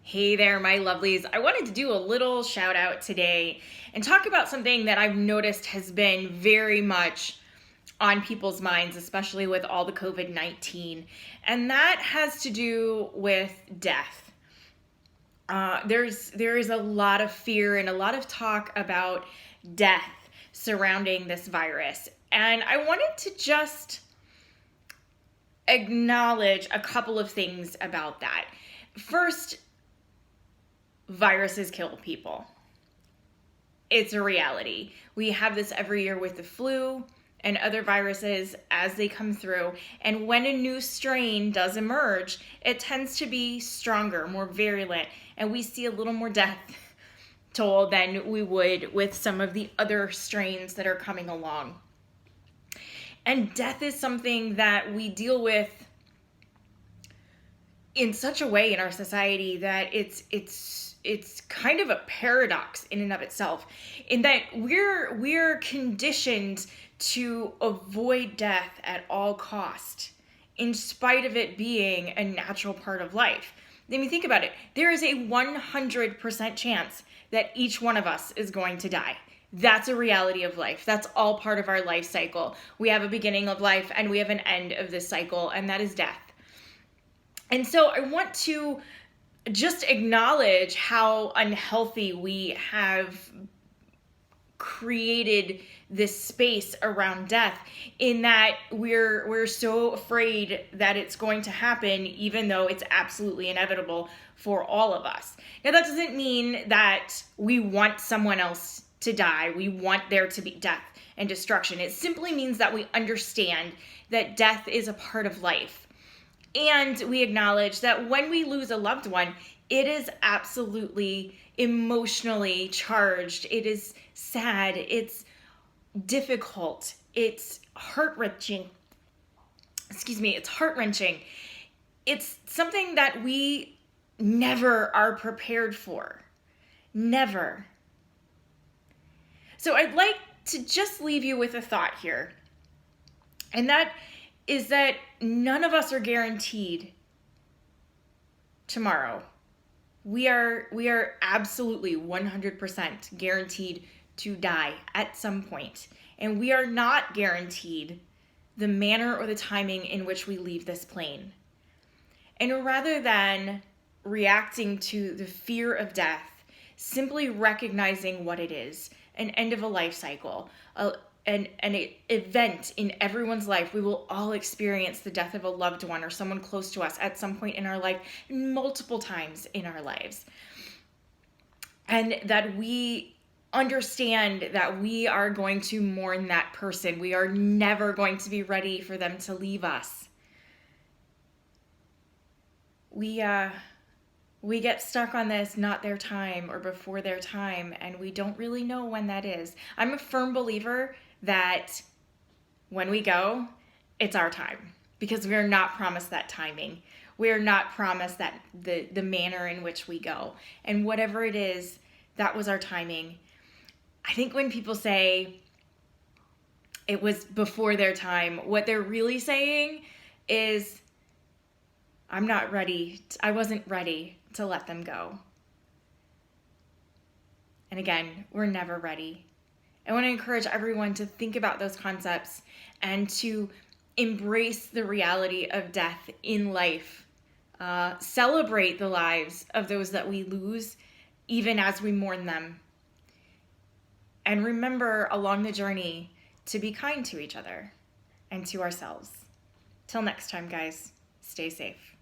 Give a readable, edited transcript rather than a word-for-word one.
Hey there, my lovelies. I wanted to do a little shout out today and talk about something that I've noticed has been very much on people's minds, especially with all the COVID-19, and that has to do with death. There is a lot of fear and a lot of talk about death surrounding this virus, and I wanted to just acknowledge a couple of things about that. First, viruses kill people. It's a reality. We have this every year with the flu and other viruses as they come through. And when a new strain does emerge, it tends to be stronger, more virulent, and we see a little more death toll than we would with some of the other strains that are coming along. And death is something that we deal with in such a way in our society that it's kind of a paradox in and of itself, in that we're conditioned to avoid death at all cost, in spite of it being a natural part of life. I mean, think about it. There is a 100% chance that each one of us is going to die. That's a reality of life. That's all part of our life cycle. We have a beginning of life and we have an end of this cycle, and that is death. And so I want to just acknowledge how unhealthy we have created this space around death, in that we're so afraid that it's going to happen, even though it's absolutely inevitable for all of us. Now, that doesn't mean that we want someone else to die. We want there to be death and destruction. It simply means that we understand that death is a part of life. And we acknowledge that when we lose a loved one, it is absolutely emotionally charged. It is sad. It's difficult. It's heart-wrenching. It's heart-wrenching. It's something that we never are prepared for. Never. So I'd like to just leave you with a thought here. And that is that none of us are guaranteed tomorrow. We are absolutely 100% guaranteed to die at some point. And we are not guaranteed the manner or the timing in which we leave this plane. And rather than reacting to the fear of death, simply recognizing what it is, an end of a life cycle, an event in everyone's life. We will all experience the death of a loved one or someone close to us at some point in our life, multiple times in our lives. And that we understand that we are going to mourn that person. We are never going to be ready for them to leave us. We get stuck on this, not their time or before their time, and we don't really know when that is. I'm a firm believer that when we go, it's our time, because we are not promised that timing. We are not promised that the manner in which we go. And whatever it is, that was our timing. I think when people say it was before their time, what they're really saying is, I'm not ready. I wasn't ready to let them go. And again, we're never ready. I want to encourage everyone to think about those concepts and to embrace the reality of death in life. Celebrate the lives of those that we lose, even as we mourn them. And remember along the journey to be kind to each other and to ourselves. Till next time, guys, stay safe.